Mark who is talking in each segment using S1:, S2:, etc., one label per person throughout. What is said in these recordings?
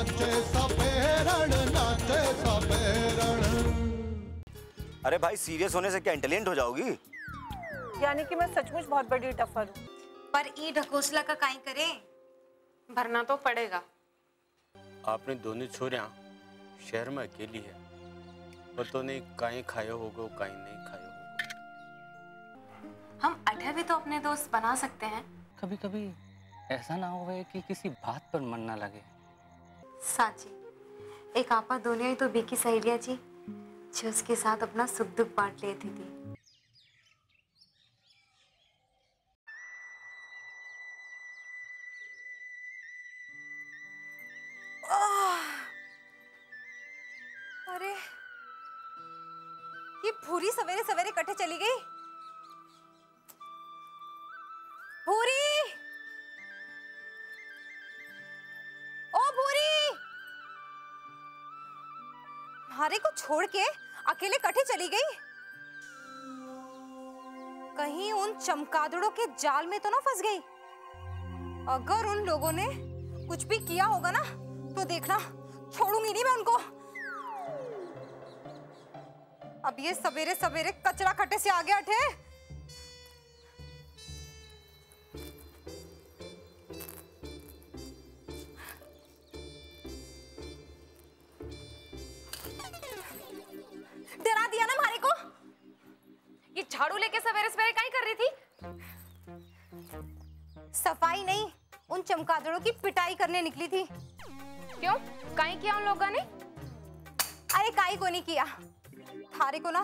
S1: नाचे सपेरण, नाचे सपेरण।
S2: अरे भाई सीरियस होने से क्या इंटेलिजेंट हो जाओगी?
S3: यानी कि मैं सचमुच बहुत बड़ी टफर हूँ।
S4: पर ई ढकोसला का काई करे,
S3: भरना तो पड़ेगा।
S5: आपने दोनों छोरियां शहर में अकेली है, पता नहीं काई खायो होगो काई नहीं खायो होगो।
S4: हम अठे भी तो अपने दोस्त बना सकते हैं।
S6: कभी कभी ऐसा ना हो कि किसी बात पर मन ना लगे।
S4: साची एक आपा दोनों ही तो बीकी सहेलिया जी, जो उसके साथ अपना सुख दुख बांट लेती थी।
S7: अरे ये भूरी सवेरे सवेरे कटे चली गई। भूरी, ओ भूरी, हमारे को छोड़ के अकेले कटे चली गई। कहीं उन चमगादड़ों के जाल में तो ना फंस गई। अगर उन लोगों ने कुछ भी किया होगा ना तो देखना, छोड़ूंगी नहीं मैं उनको। अब ये सवेरे सवेरे कचरा कटे से आगे हटे। डरा दिया ना हमारे को।
S3: ये झाड़ू लेके सवेरे सवेरे क्या कर रही थी?
S7: सफाई नहीं, उन चमगादड़ों की पिटाई करने निकली थी।
S3: क्यों, काई किया उन लोगों ने?
S7: अरे काई को नहीं किया, थारे को ना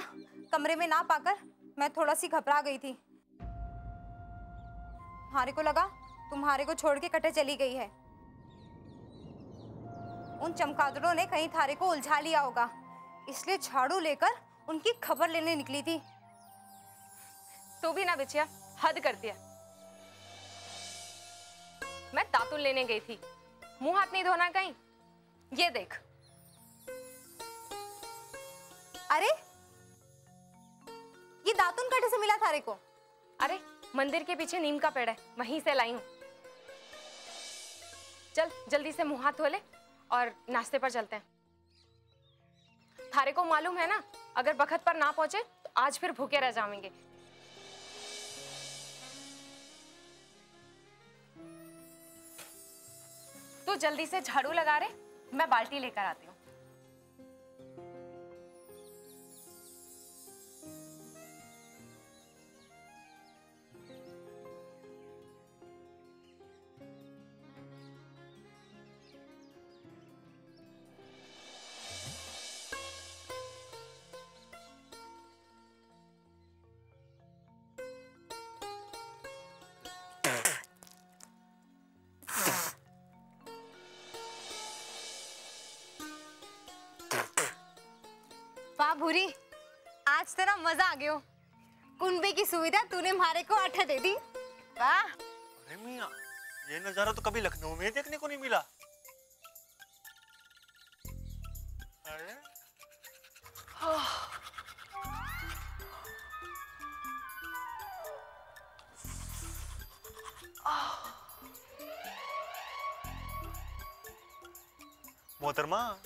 S7: कमरे में ना पाकर मैं थोड़ा सी घबरा गई थी। हारे को लगा तुम्हारे को छोड़ के कटे चली गई है। उन चमगादड़ों ने कहीं थारे को उलझा लिया होगा, इसलिए झाड़ू लेकर उनकी खबर लेने निकली थी।
S3: तू भी ना बिचिया, हद कर दिया। मैं दातुन लेने गई थी, मुंह हाथ नहीं धोना कहीं। ये देख।
S7: अरे ये दातुन कटे से मिला थारे को?
S3: अरे मंदिर के पीछे नीम का पेड़ है, वहीं से लाई हूं। चल जल्दी से मुंह हाथ धो ले और नाश्ते पर चलते हैं। थारे को मालूम है ना, अगर बखत पर ना पहुंचे तो आज फिर भूखे रह जाएंगे। तू जल्दी से झाड़ू लगा रे, मैं बाल्टी लेकर आती हूँ।
S7: वाह भूरी, आज तेरा मजा आ गया। कुंबे की सुविधा तूने हमारे को अठा दे दी। वाह।
S8: अरे मियां, ये नजारा तो कभी लखनऊ में देखने को नहीं मिला। अरे मोहतरमा,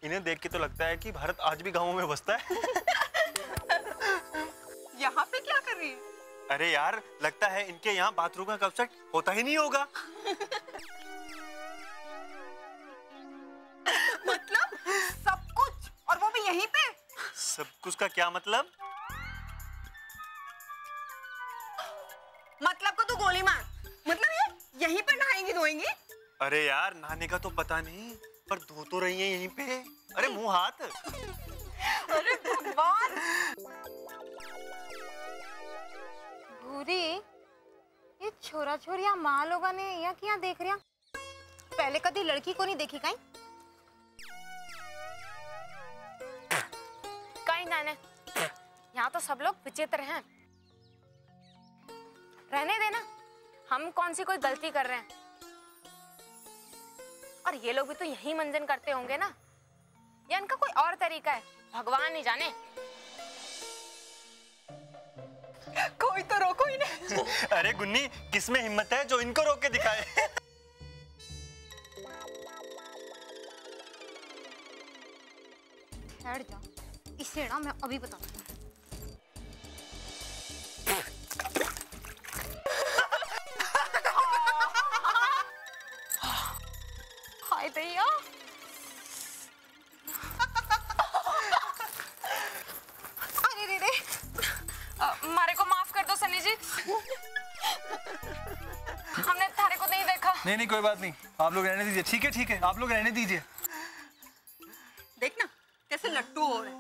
S8: इन्हें देख के तो लगता है कि भारत आज भी गांवों में बसता है।
S9: यहाँ पे क्या कर रही है?
S8: अरे यार, लगता है इनके यहाँ बाथरूम का कब सेट होता ही नहीं होगा।
S9: मतलब सब कुछ, और वो भी यहीं पे?
S8: सब कुछ का क्या मतलब?
S9: मतलब को तू गोली मार। मतलब ये यहीं पर नहाएंगी धोएंगी?
S8: अरे यार, नहाने का तो पता नहीं, पर धो तो रही है यहीं पे। अरे मुंह हाथ।
S9: अरे भगवान।
S7: भूरी, ये छोरा छोरिया माँ लोगा ने यहाँ क्या देख रहा? पहले कभी लड़की को नहीं देखी कहीं?
S3: कहीं जाने, यहाँ तो सब लोग विचित्र हैं। रहने देना, हम कौन सी कोई गलती कर रहे हैं। और ये लोग भी तो यही मंजन करते होंगे ना, या इनका कोई और तरीका है, भगवान ही जाने।
S9: कोई तो रोको इन्हें।
S8: अरे गुन्नी, किसमें हिम्मत है जो इनको रोक के दिखाए?
S7: बैठ जा, इसे ना मैं अभी बताती हूँ। हाय भैया, अरे रे रे,
S3: मारे को माफ कर दो सनी जी, हमने थारे को नहीं देखा।
S10: नहीं नहीं कोई बात नहीं, आप लोग रहने दीजिए। ठीक है आप लोग रहने दीजिए।
S9: देखना कैसे लट्टू हो रहे।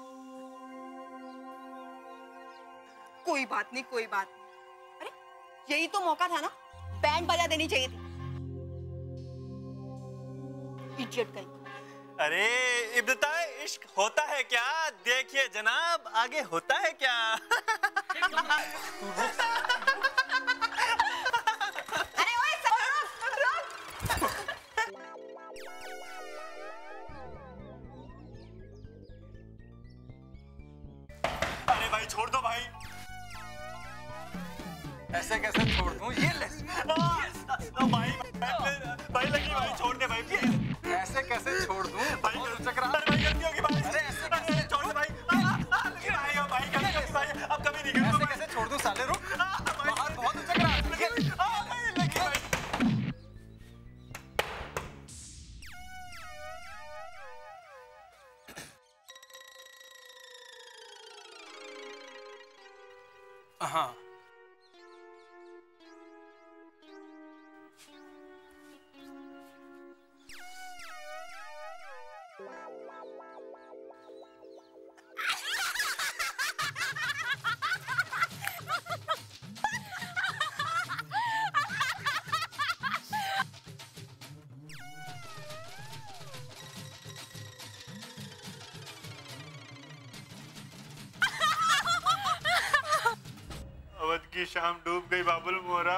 S9: कोई बात नहीं, कोई बात नहीं। अरे यही तो मौका था ना, बैंड बजा देनी चाहिए थी। इडियट कहीं।
S8: अरे इब्तिदा इश्क होता है क्या? देखिए जनाब, आगे होता है क्या?
S9: अरे ओए रुक।
S8: अरे भाई छोड़ दो भाई।
S10: ऐसे कैसे छोड़ दूं? ये ले।
S8: भाई लगी भाई, छोड़ दे भाई प्लीज।
S10: ऐसे कैसे छोड़ दूं?
S8: भाई भाई गलती होगी भाई।
S10: अरे ऐसे कैसे
S8: छोड़ दे भाई। भाई गलती होगी भाई, अब कभी नहीं करूंगा।
S10: ऐसे कैसे छोड़ दूं साले? रुक, बाहर बहुत उचक रहा है। हाँ
S8: की शाम डूब गई बाबुल मोरा,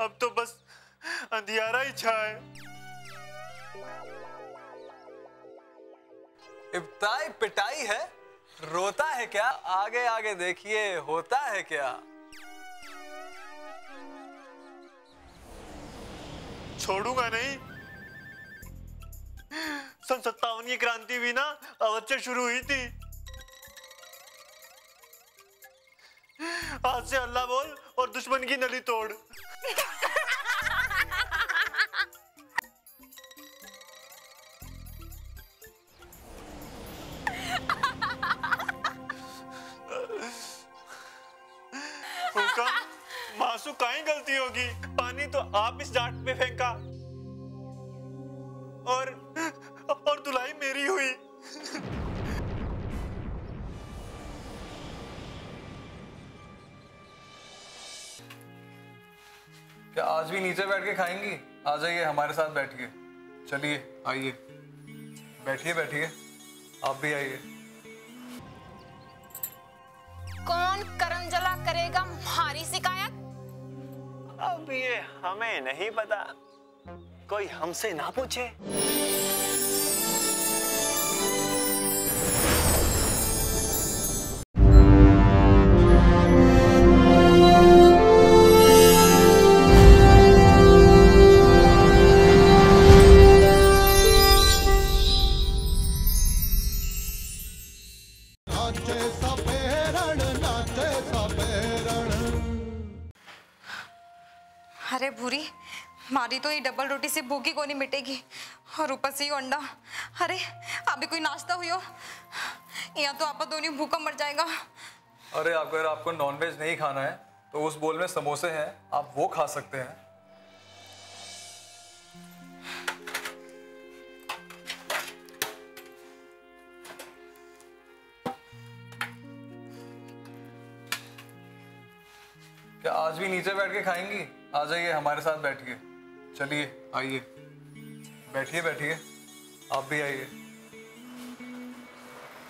S8: अब तो बस अंधियारा ही छाए।
S10: इब्ताई पिटाई है, रोता है क्या? आगे आगे देखिए होता है क्या।
S8: छोड़ूंगा नहीं। सन 57 की क्रांति भी ना अवध से शुरू हुई थी। आज से अल्लाह बोल और दुश्मन की नली तोड़। हुक्म, मासू काहीं गलती होगी? पानी तो आप इस जाट पे फेंका और धुलाई मेरी हुई।
S10: क्या आज भी नीचे बैठ के खाएंगी? आ जाइए हमारे साथ बैठिए। चलिए आइए, बैठिए बैठिए, आप भी आइए।
S3: कौन करंजला करेगा हमारी शिकायत?
S8: अब ये हमें नहीं पता, कोई हमसे ना पूछे।
S7: अरे भूरी, मारी तो ये डबल रोटी से भूखी को नहीं मिटेगी और ऊपर से ही अंडा। अरे अभी कोई नाश्ता हुई हो, यहाँ तो आप दोनों भूखा मर जाएगा।
S10: अरे अगर आपको नॉनवेज नहीं खाना है तो उस बोल में समोसे हैं, आप वो खा सकते हैं। क्या आज भी नीचे बैठ के खाएंगी? आ जाइए हमारे साथ बैठिए। चलिए आइए, बैठिए बैठिए, आप भी आइए,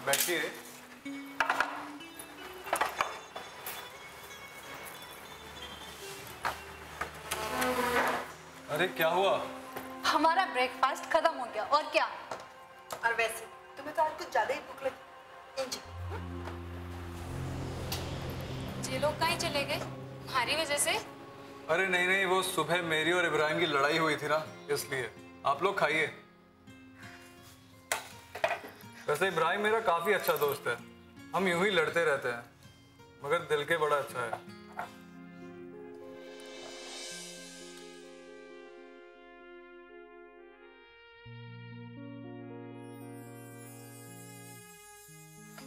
S10: बैठिए। अरे क्या हुआ?
S4: हमारा ब्रेकफास्ट खत्म हो गया और क्या।
S9: और वैसे तुम्हें तो आज कुछ ज्यादा ही भूख लगी।
S3: ये लोग कहीं चले गए हमारी वजह से?
S10: अरे नहीं नहीं, वो सुबह मेरी और इब्राहिम की लड़ाई हुई थी ना, इसलिए। आप लोग खाइए। वैसे इब्राहिम मेरा काफी अच्छा दोस्त है, हम यूं ही लड़ते रहते हैं, मगर दिल के बड़ा अच्छा है।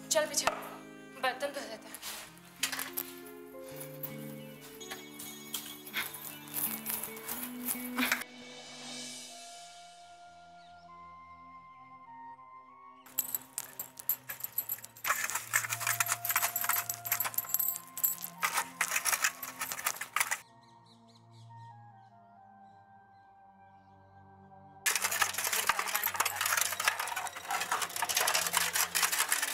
S3: चल पीछे, बर्तन धो देते हैं।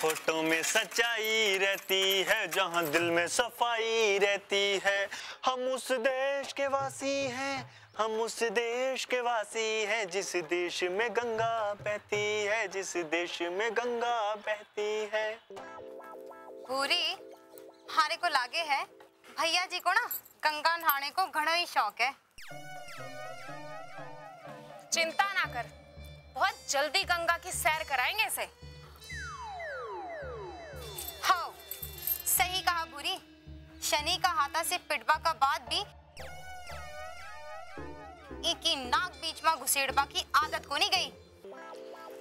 S8: फोटो में सच्चाई रहती है, जहाँ दिल में सफाई रहती है। हम उस देश के वासी हैं, हम उस देश के वासी हैं, जिस देश में गंगा बहती है, जिस देश में गंगा बहती है।
S7: पूरी हारे को लागे है भैया जी को ना गंगा नहाने को घणो ही शौक है।
S3: चिंता ना कर, बहुत जल्दी गंगा की सैर कराएंगे इसे।
S7: हाँ, सही कहा बुरी। शनि का हाथा से पिटबा का बाद भी इकी नाक बीच में घुसेड़बा की आदत को नहीं गई।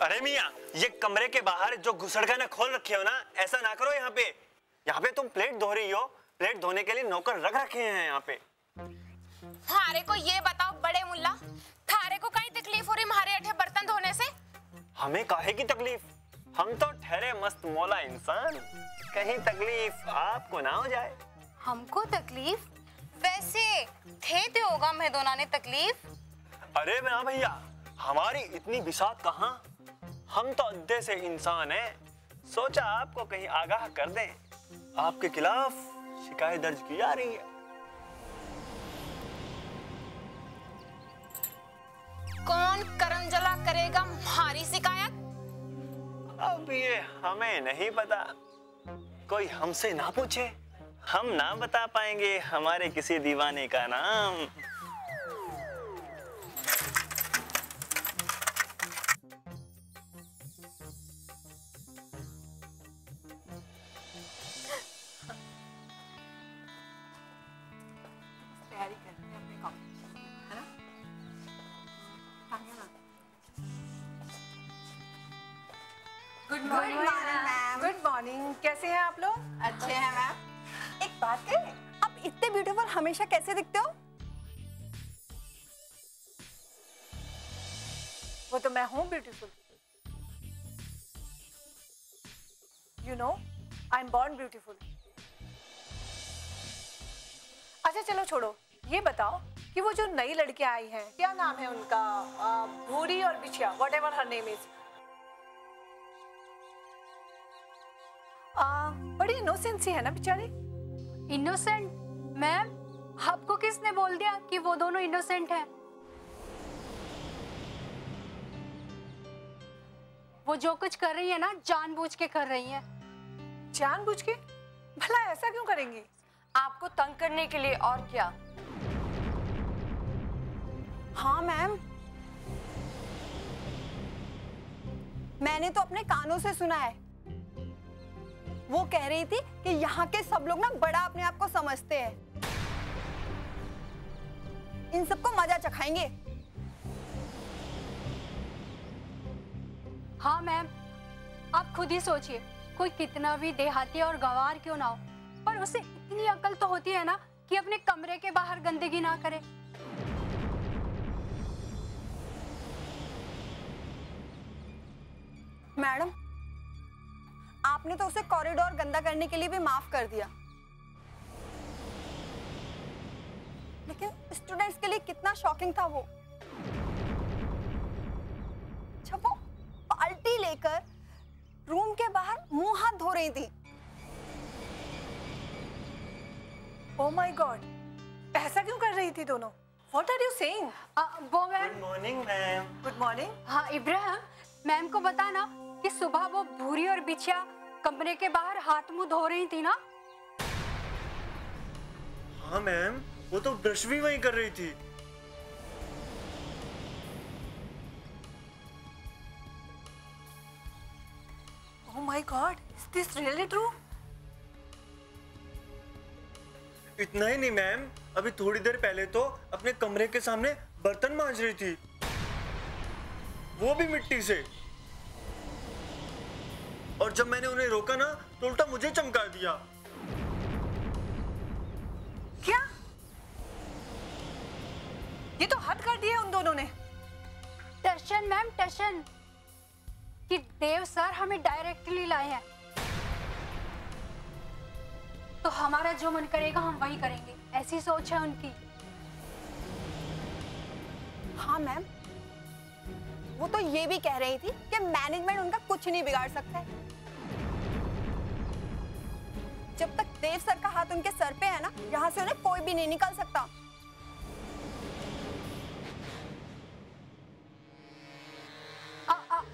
S8: अरे मियाँ, ये कमरे के बाहर जो घुसड़खाना खोल रखे हो ना, ऐसा ना करो। यहाँ पे तुम प्लेट धो रही हो, प्लेट धोने के लिए नौकर रख रखे हैं यहाँ पे।
S3: थारे को ये बताओ बड़े मुल्ला, थारे को कहीं तकलीफ हो रही हमारे अठे बर्तन धोने से?
S8: हमें काहे की तकलीफ, हम तो ठहरे मस्त मौला इंसान, कहीं तकलीफ आपको ना हो जाए।
S7: हमको तकलीफ? वैसे थे तो होगा मैं दोनों ने तकलीफ।
S8: अरे ना भैया, हमारी इतनी बिसात कहाँ, हम तो अद्दे से इंसान हैं। सोचा आपको कहीं आगाह कर दें, आपके खिलाफ शिकायत दर्ज की जा रही है।
S3: कौन करंजला करेगा हमारी शिकायत?
S8: अब ये हमें नहीं पता, कोई हमसे ना पूछे, हम ना बता पाएंगे हमारे किसी दीवाने का नाम।
S9: तैयारी करते हैं अपने कॉलेज, है ना? Good morning ma'am. Good morning, कैसे हैं आप लोग? अच्छे हैं मैम। एक बात करें, आप इतने ब्यूटीफुल हमेशा कैसे दिखते हो? वो तो मैं हूँ beautiful. You know, I am born beautiful. अच्छा चलो छोड़ो, ये बताओ कि वो जो नई लड़कियां आई हैं, क्या नाम है उनका? भूरी और बिछिया, व्हाटएवर हर नेम इज। बड़ी इनोसेंट सी है ना बेचारी।
S11: इनोसेंट? मैम, आपको किसने बोल दिया कि वो दोनों इनोसेंट हैं? वो जो कुछ कर रही है ना, जानबूझ के कर रही है।
S9: जानबूझ के? भला ऐसा क्यों करेंगी?
S12: आपको तंग करने के लिए, और क्या।
S9: हाँ मैम, मैंने तो अपने कानों से सुना है। वो कह रही थी कि यहाँ के सब लोग ना बड़ा अपने आप को समझते हैं, इन सबको मजा चखाएंगे।
S11: हाँ मैम, आप खुद ही सोचिए, कोई कितना भी देहाती और गंवार क्यों ना हो, पर उसे इतनी अकल तो होती है ना कि अपने कमरे के बाहर गंदगी ना करे।
S9: मैडम, आपने तो उसे कॉरिडोर गंदा करने के लिए भी माफ कर दिया, लेकिन स्टूडेंट्स के लिए कितना शॉकिंग था वो। जब वो बाल्टी लेकर रूम के बाहर मुंह हाथ धो रही थी। ओह माय गॉड, ऐसा क्यों कर रही थी दोनों? What are you saying?
S11: वो ma'am.
S8: Good morning ma'am.
S9: Good morning.
S11: हाँ इब्राहिम, मैम को बता ना कि सुबह वो भूरी और बिछिया कमरे के बाहर हाथ मुंह धो रही थी ना।
S8: हाँ मैम, वो तो ब्रश भी वही कर रही थी।
S9: My God, is this really true?
S8: इतना ही नहीं मैम, अभी थोड़ी देर पहले तो अपने कमरे के सामने बर्तन मांज रही थी, वो भी मिट्टी से। और जब मैंने उन्हें रोका ना तो उल्टा मुझे चमका दिया।
S9: क्या? ये तो हद कर दी है उन दोनों ने।
S11: टशन मैम, टशन कि देव सर हमें डायरेक्टली लाए हैं, तो हमारा जो मन करेगा हम वही करेंगे, ऐसी सोच है उनकी।
S9: हाँ मैम, वो तो ये भी कह रही थी कि मैनेजमेंट उनका कुछ नहीं बिगाड़ सकता है। जब तक देव सर का हाथ उनके सर पे है ना, यहाँ से उन्हें कोई भी नहीं निकाल सकता।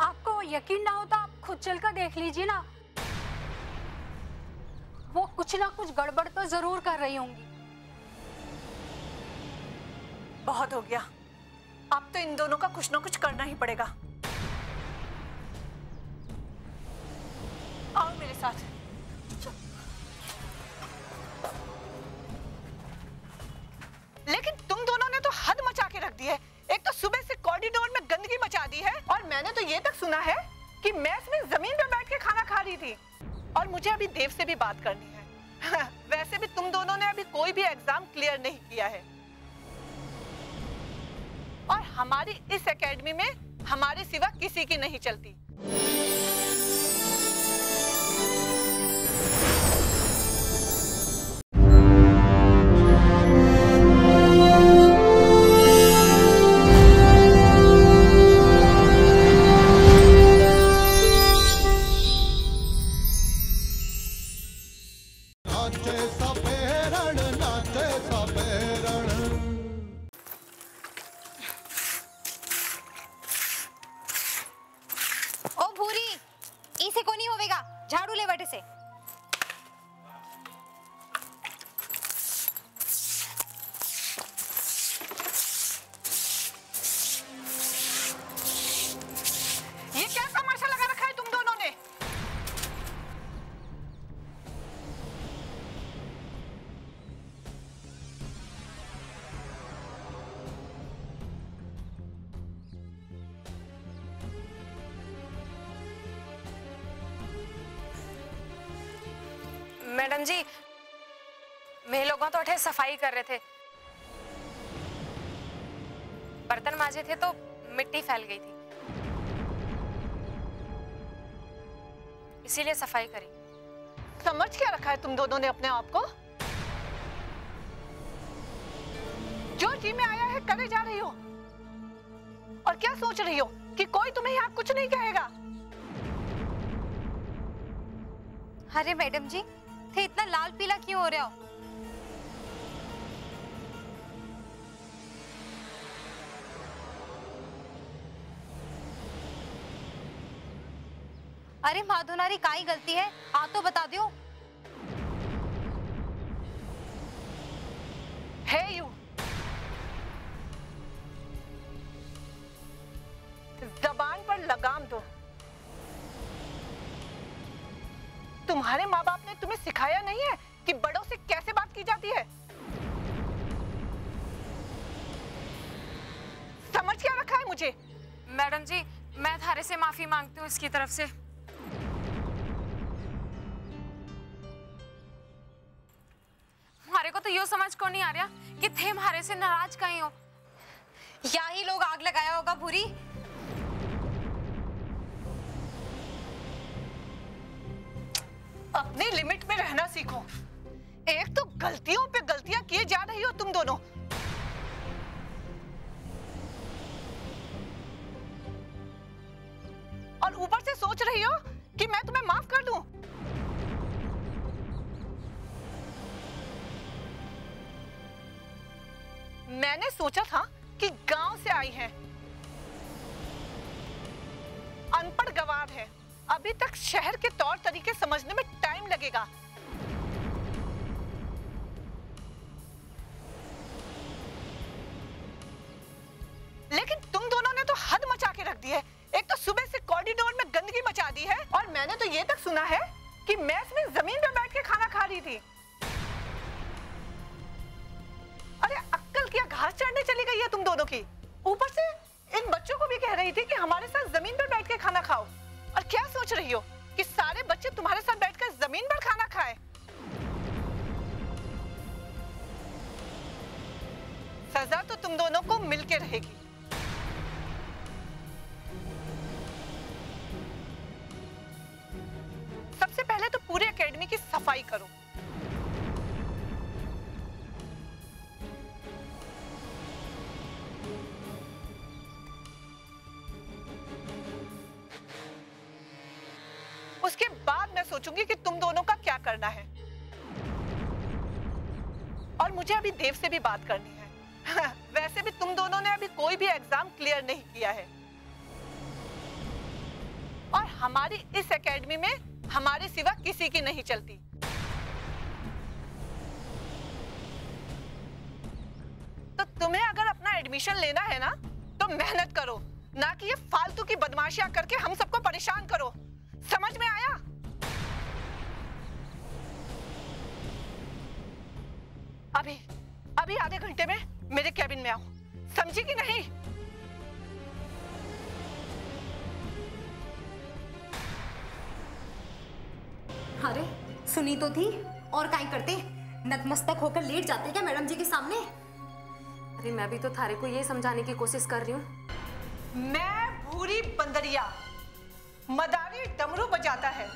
S11: आपको यकीन ना हो तो आप खुद चलकर देख लीजिए ना, वो कुछ ना कुछ गड़बड़ तो जरूर कर रही होंगी।
S9: बहुत हो गया, अब तो इन दोनों का कुछ ना कुछ करना ही पड़ेगा। आओ मेरे साथ। लेकिन तुम दोनों ने तो हद मचा के रख दी है। एक तो सुबह से कॉरिडोर में गंदगी मचा दी है, और मैंने तो ये तक सुना है कि मेस में जमीन पे बैठ के खाना खा रही थी। और मुझे अभी देव से भी बात करनी है। वैसे भी तुम दोनों ने अभी कोई भी एग्जाम क्लियर नहीं किया है, और हमारी इस एकेडमी में हमारे सिवा किसी की नहीं चलती।
S4: झाड़ू ले बटे से।
S9: ये क्या तमाशा लगा रखा है तुम दोनों ने?
S3: मैडम जी, मेरे लोगों तो उठे सफाई कर रहे थे, बर्तन मांजे थे तो मिट्टी फैल गई थी, इसीलिए सफाई करी।
S9: समझ क्या रखा है तुम दोनों ने अपने आप को? जो जी में आया है करे जा रही हो, और क्या सोच रही हो कि कोई तुम्हें यहाँ कुछ नहीं कहेगा?
S4: अरे मैडम जी, थे इतना लाल पीला क्यों हो रहे हो? अरे माधुनारी, काई गलती है, आ तो बता दो।
S9: है यू, जबान पर लगाम दो। तुम्हारे माँ बाप ने तुम्हें सिखाया नहीं है कि बड़ों से कैसे बात की जाती है? समझ क्या रखा है मुझे?
S3: मैडम जी, मैं थारे से माफी मांगती हूँ इसकी तरफ से। हमारे को तो यो समझ को नहीं आ रहा कि थे हमारे से नाराज कहीं हो।
S4: या ही लोग आग लगाया होगा भूरी।
S9: अपने लिमिट में रहना सीखो। एक तो गलतियों पे गलतियां किए जा रही हो तुम दोनों। और ऊपर से सोच रही हो कि मैं तुम्हें माफ कर दूं। मैंने सोचा था कि गांव से आई है, अनपढ़ गवार है, अभी तक शहर के तौर तरीके समझने में टाइम लगेगा। लेकिन तुम दोनों ने तो हद मचा के रख दी है। एक तो सुबह से कॉरिडोर में गंदगी मचा दी है, और मैंने मैंने तो ये तक सुना है कि मेस में जमीन पर बैठ के खाना खा रही थी। अरे अक्कल क्या घास चढ़ने चली गई है तुम दोनों की। ऊपर से इन बच्चों को भी कह रही थी कि हमारे साथ जमीन पर बैठ के खाना खाओ। और क्या सोच रही हो कि सारे बच्चे तुम्हारे साथ बैठकर जमीन पर खाना खाएं? सजा तो तुम दोनों को मिलके रहेगी। सबसे पहले तो पूरे एकेडमी की सफाई करो। उसके बाद मैं सोचूंगी कि तुम दोनों का क्या करना है। और मुझे अभी देव से भी बात करनी है। वैसे भी तुम दोनों ने अभी कोई भी एग्जाम क्लियर नहीं किया है और हमारी इस एकेडमी में हमारे सिवा किसी की नहीं चलती। तो तुम्हें अगर अपना एडमिशन लेना है ना तो मेहनत करो, ना कि ये फालतू की बदमाशियां करके हम सबको परेशान करो। समझ में आया? अभी आधे घंटे में मेरे कैबिन में आओ, समझी कि नहीं?
S4: अरे सुनी तो थी, और काहे करते? नतमस्तक होकर लेट जाते क्या मैडम जी के सामने?
S3: अरे मैं भी तो थारे को ये समझाने की कोशिश कर रही हूँ।
S9: मैं भूरी बंदरिया, मदारी डमरू बजाता है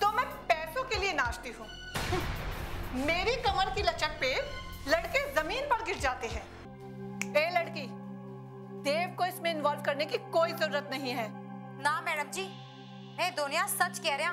S9: तो मैं पैसों के लिए नाचती हूँ। मेरी कमर की लचक पे लड़के जमीन पर गिर जाते हैं। ए लड़की, देव को इसमें इन्वॉल्व करने की कोई जरूरत नहीं है।
S7: ना मैडम जी, मैं दोनिया सच कह रहा।